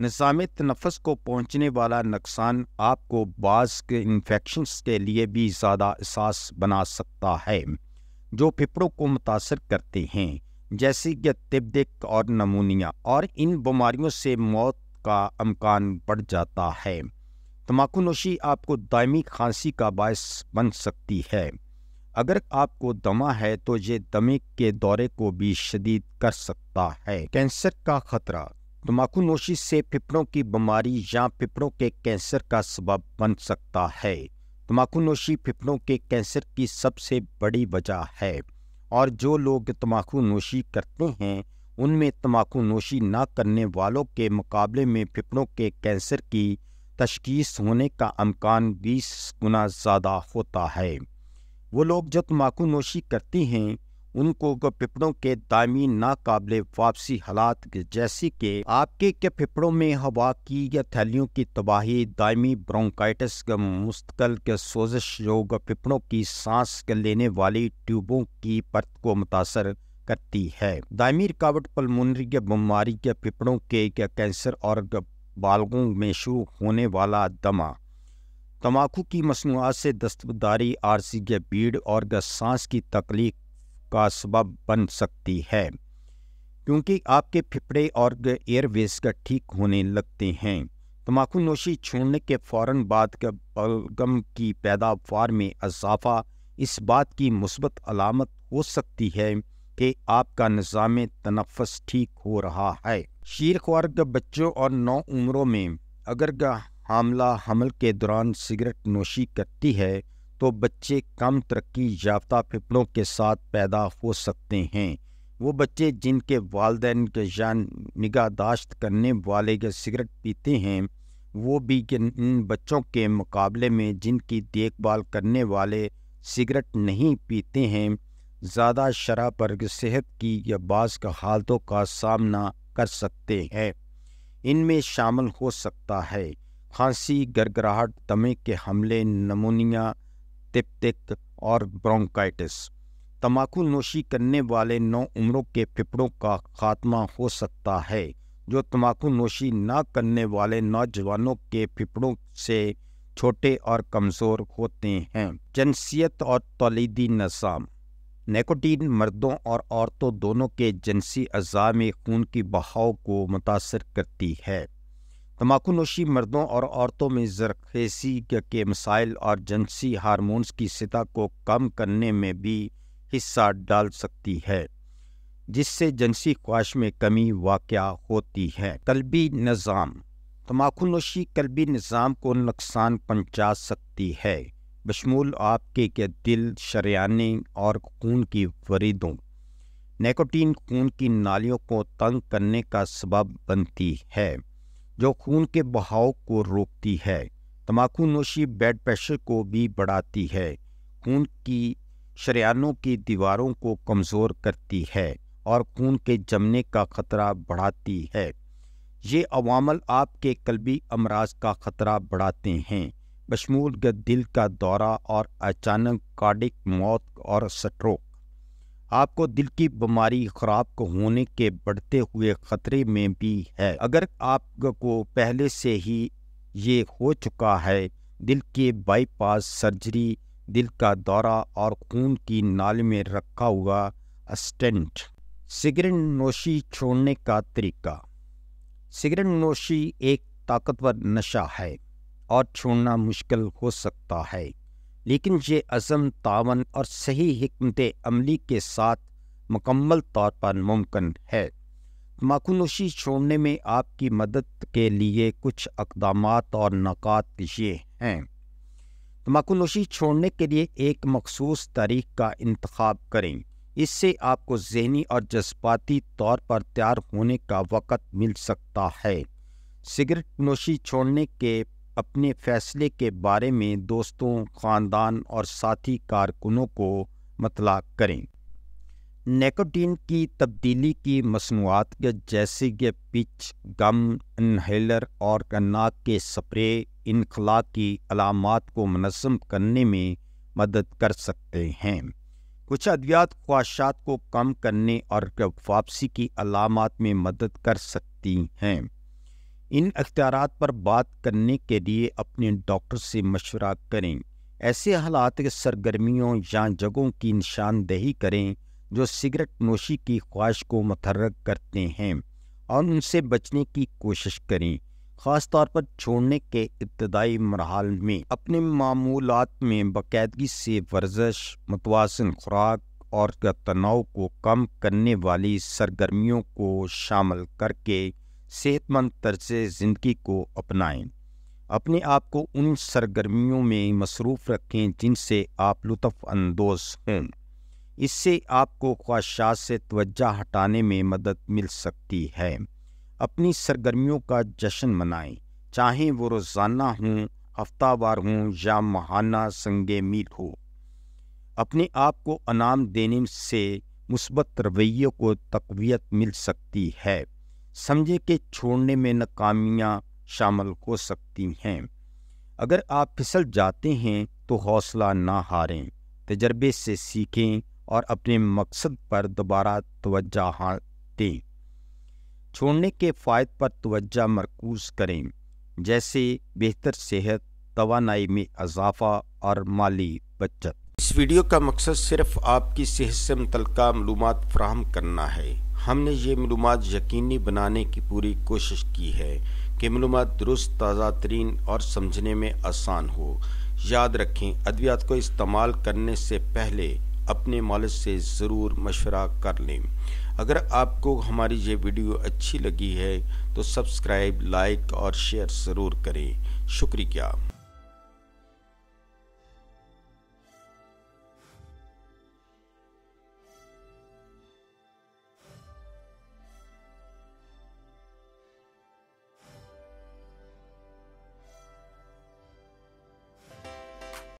نظام تنفس کو پہنچنے والا نقصان آپ کو بعض کے انفیکشنز کے لیے بھی زیادہ اساس بنا سکتا ہے جو پھیپھڑوں کو متاثر کرتے ہیں، جیسے کہ تپ اور نمونیا، اور ان بیماریوں سے موت کا امکان بڑھ جاتا ہے۔ تمباکو نوشی آپ کو دائمی کھانسی کا باعث بن سکتی ہے۔ اگر آپ کو دمہ ہے تو یہ دمے کے دورے کو بھی شدید کر سکتا ہے۔ کینسر کا خطرہ۔ تمباکو نوشی سے پھیپھڑوں کی بیماری یا پھیپھڑوں کے کینسر کا سبب بن سکتا ہے۔ تمباکو نوشی پھیپھڑوں کے کینسر کی سب سے بڑی وجہ ہے، اور جو لوگ تمباکو نوشی کرتے ہیں ان میں تمباکو نوشی نہ کرنے والوں کے مقابلے میں پھیپھڑوں کے کینسر کی تشخیص ہونے کا امکان 20 گنا زیادہ ہوتا ہے۔ وہ لوگ جو تمباکو نوشی کرتے ہیں ان کو پھیپھڑوں کے دائمی ناقابل واپسی حالات جیسے کہ آپ کے پھیپھڑوں میں ہوا کی یا تھیلیوں کی تباہی، دائمی برونکائٹس، مستقل سوزش جو پھیپھڑوں کی سانس لینے والی ٹیوبوں کی پرت کو متاثر کرتی ہے، دائمی رکاوٹ، پلمونری بیماری کے پھیپھڑوں کے کینسر اور بالغوں میں شروع ہونے والا دمہ، تمباکو کی مصنوعات سے دستبرداری، عارضی بھیڑ اور سانس کی تکلیف کا سبب بن سکتی ہے، کیونکہ آپ کے پھیپھڑے اور ایئر ویز ٹھیک ہونے لگتے ہیں۔ تمباکو نوشی چھوڑنے کے فوراً بعد بلغم کی پیداوار میں اضافہ اس بات کی مثبت علامت ہو سکتی ہے کہ آپ کا نظام تنفس ٹھیک ہو رہا ہے۔ شیرخوار بچوں اور نوعمروں میں اگر حاملہ حمل کے دوران سگریٹ نوشی کرتی ہے تو بچے کم ترقی یافتہ پھیپھڑوں کے ساتھ پیدا ہو سکتے ہیں۔ وہ بچے جن کے والدین یا نگہداشت کرنے والے سگریٹ پیتے ہیں، وہ بھی ان بچوں کے مقابلے میں جن کی دیکھ بھال کرنے والے سگریٹ نہیں پیتے ہیں، زیادہ شرح پر صحت کی یا بعض حالتوں کا سامنا کر سکتے ہیں۔ ان میں شامل ہو سکتا ہے کھانسی، گرگراہٹ، دمے کے حملے، نمونیا، تپ اور برونکائٹس۔ تمباکو نوشی کرنے والے نوعمروں کے پھیپھڑوں کا خاتمہ ہو سکتا ہے جو تمباکو نوشی نہ کرنے والے نوجوانوں کے پھیپھڑوں سے چھوٹے اور کمزور ہوتے ہیں۔ جنسیت اور تولیدی نظام۔ نیکوٹین مردوں اور عورتوں دونوں کے جنسی اعضاء میں خون کی بہاؤ کو متاثر کرتی ہے۔ تمباکو نوشی مردوں اور عورتوں میں زرخیزی کے مسائل اور جنسی ہارمونز کی سطح کو کم کرنے میں بھی حصہ ڈال سکتی ہے، جس سے جنسی خواہش میں کمی واقع ہوتی ہے۔ قلبی نظام۔ تمباکو نوشی قلبی نظام کو نقصان پہنچا سکتی ہے، بشمول آپ کے دل، شریانیں اور خون کی وریدوں۔ نیکوٹین خون کی نالیوں کو تنگ کرنے کا سبب بنتی ہے، جو خون کے بہاؤ کو روکتی ہے۔ تمباکو نوشی بلڈ پریشر کو بھی بڑھاتی ہے، خون کی شریانوں کی دیواروں کو کمزور کرتی ہے اور خون کے جمنے کا خطرہ بڑھاتی ہے۔ یہ عوامل آپ کے قلبی امراض کا خطرہ بڑھاتے ہیں، بشمول دل کا دورہ اور اچانک کارڈک موت اور سٹروک۔ آپ کو دل کی بیماری خراب ہونے کے بڑھتے ہوئے خطرے میں بھی ہے۔ اگر آپ کو پہلے سے ہی یہ ہو چکا ہے، دل کے بائی پاس سرجری، دل کا دورہ اور خون کی نالی میں رکھا ہوا اسٹنٹ۔ سگریٹ نوشی چھوڑنے کا طریقہ۔ سگریٹ نوشی ایک طاقتور نشہ ہے اور چھوڑنا مشکل ہو سکتا ہے، لیکن یہ عزم، تعاون اور صحیح حکمت عملی کے ساتھ مکمل طور پر ممکن ہے۔ تمباکو نوشی چھوڑنے میں آپ کی مدد کے لیے کچھ اقدامات اور نکات یہ ہیں۔ تمباکو نوشی چھوڑنے کے لیے ایک مخصوص تاریخ کا انتخاب کریں، اس سے آپ کو ذہنی اور جذباتی طور پر تیار ہونے کا وقت مل سکتا ہے۔ سگریٹ نوشی چھوڑنے کے اپنے فیصلے کے بارے میں دوستوں، خاندان اور ساتھی کارکنوں کو مطلع کریں۔ نیکوٹین کی تبدیلی کی مصنوعات جیسے کہ پچ، گم، انہیلر اور ناک کے سپرے انخلاء کی علامات کو منظم کرنے میں مدد کر سکتے ہیں۔ کچھ ادویات خواہشات کو کم کرنے اور واپسی کی علامات میں مدد کر سکتی ہیں۔ ان اختیارات پر بات کرنے کے لیے اپنے ڈاکٹر سے مشورہ کریں۔ ایسے حالات کے سرگرمیوں یا جگہوں کی نشاندہی کریں جو سگریٹ نوشی کی خواہش کو متحرک کرتے ہیں اور ان سے بچنے کی کوشش کریں۔ خاص طور پر چھوڑنے کے ابتدائی مراحل میں اپنے معمولات میں باقاعدگی سے ورزش، متوازن خوراک اور تناؤ کو کم کرنے والی سرگرمیوں کو شامل کر کے صحت مند طرز زندگی کو اپنائیں۔ اپنے آپ کو ان سرگرمیوں میں مصروف رکھیں جن سے آپ لطف اندوز ہوں۔ اس سے آپ کو خواہشات سے توجہ ہٹانے میں مدد مل سکتی ہے۔ اپنی سرگرمیوں کا جشن منائیں، چاہے وہ روزانہ ہوں، ہفتہ وار ہوں یا ماہانہ سنگ میل ہو۔ اپنے آپ کو انعام دینے سے مثبت رویے کو تقویت مل سکتی ہے۔ سمجھیں کہ چھوڑنے میں ناکامیاں شامل ہو سکتی ہیں۔ اگر آپ پھسل جاتے ہیں تو حوصلہ نہ ہاریں، تجربے سے سیکھیں اور اپنے مقصد پر دوبارہ توجہ دیں۔ چھوڑنے کے فوائد پر توجہ مرکوز کریں، جیسے بہتر صحت، توانائی میں اضافہ اور مالی بچت۔ اس ویڈیو کا مقصد صرف آپ کی صحت سے متعلقہ معلومات فراہم کرنا ہے۔ ہم نے یہ معلومات یقینی بنانے کی پوری کوشش کی ہے کہ معلومات درست، تازہ ترین اور سمجھنے میں آسان ہو۔ یاد رکھیں، ادویات کو استعمال کرنے سے پہلے اپنے مالج سے ضرور مشورہ کر لیں۔ اگر آپ کو ہماری یہ ویڈیو اچھی لگی ہے تو سبسکرائب، لائک اور شیئر ضرور کریں۔ شکریہ۔